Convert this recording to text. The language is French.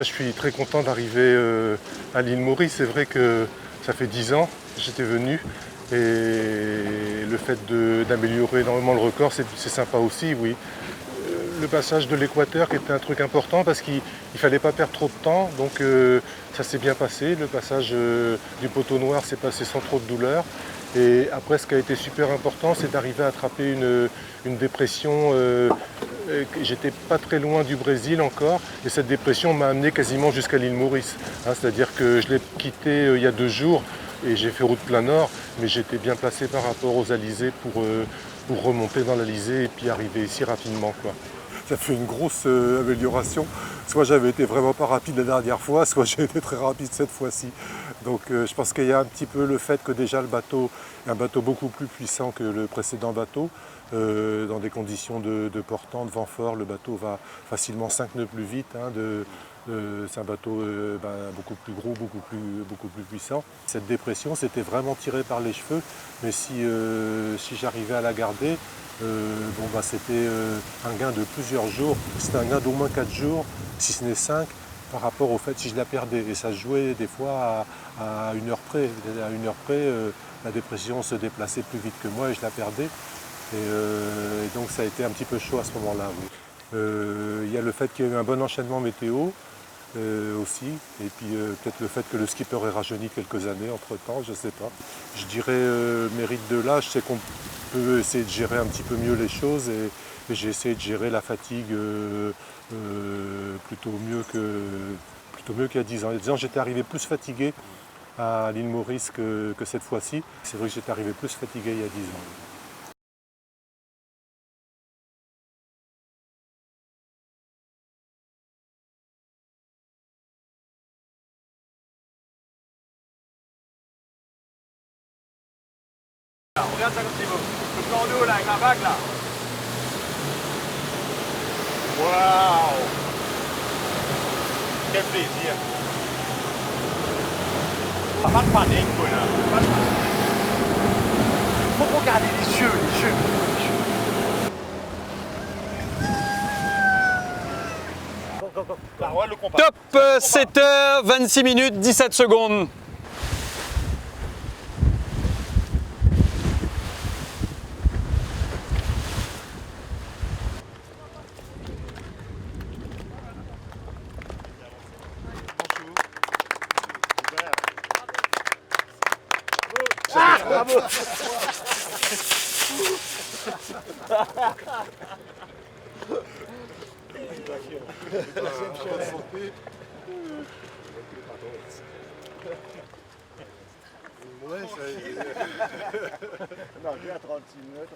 Je suis très content d'arriver à l'île Maurice. C'est vrai que ça fait 10 ans que j'étais venu et le fait d'améliorer énormément le record, c'est sympa aussi, oui. Le passage de l'équateur qui était un truc important parce qu'il ne fallait pas perdre trop de temps, donc ça s'est bien passé. Le passage du poteau noir s'est passé sans trop de douleur. Et après, ce qui a été super important, c'est d'arriver à attraper une dépression. J'étais pas très loin du Brésil encore, et cette dépression m'a amené quasiment jusqu'à l'île Maurice. C'est-à-dire que je l'ai quitté il y a 2 jours et j'ai fait route plein nord, mais j'étais bien placé par rapport aux alizés pour remonter dans l'Alizé et puis arriver ici rapidement, quoi. Ça fait une grosse amélioration. Soit j'avais été vraiment pas rapide la dernière fois, soit j'ai été très rapide cette fois-ci. Donc je pense qu'il y a un petit peu le fait que déjà le bateau est un bateau beaucoup plus puissant que le précédent bateau. Dans des conditions de portant, de vent fort, le bateau va facilement 5 nœuds plus vite. C'est un bateau beaucoup plus gros, beaucoup plus puissant. Cette dépression, c'était vraiment tiré par les cheveux, mais si j'arrivais à la garder, c'était un gain de plusieurs jours, c'était un gain d'au moins 4 jours, si ce n'est 5, par rapport au fait si je la perdais. Et ça se jouait des fois à 1 heure près. À 1 heure près, la dépression se déplaçait plus vite que moi et je la perdais. Et donc ça a été un petit peu chaud à ce moment-là. Oui. Il y a le fait qu'il y a eu un bon enchaînement météo aussi, et puis peut-être le fait que le skipper ait rajeuni quelques années entre-temps, je ne sais pas. Je dirais mérite de là, je sais qu'on peut essayer de gérer un petit peu mieux les choses, et j'ai essayé de gérer la fatigue plutôt mieux qu'il y a 10 ans. Il y a 10 ans, j'étais arrivé plus fatigué à l'île Maurice que cette fois-ci. C'est vrai que j'étais arrivé plus fatigué il y a 10 ans. Regarde ça comme tu veux. Le plan d'eau là avec la vague là. Waouh! Quel plaisir! Pas de panique, quoi là. Pas de panique. Faut regarder les yeux, les yeux. Go, go, go. Là, ouais, le compas. Top 7h, 26 minutes, 17 secondes. Bravo! Ouais, ça... Non, j'ai à 36 minutes.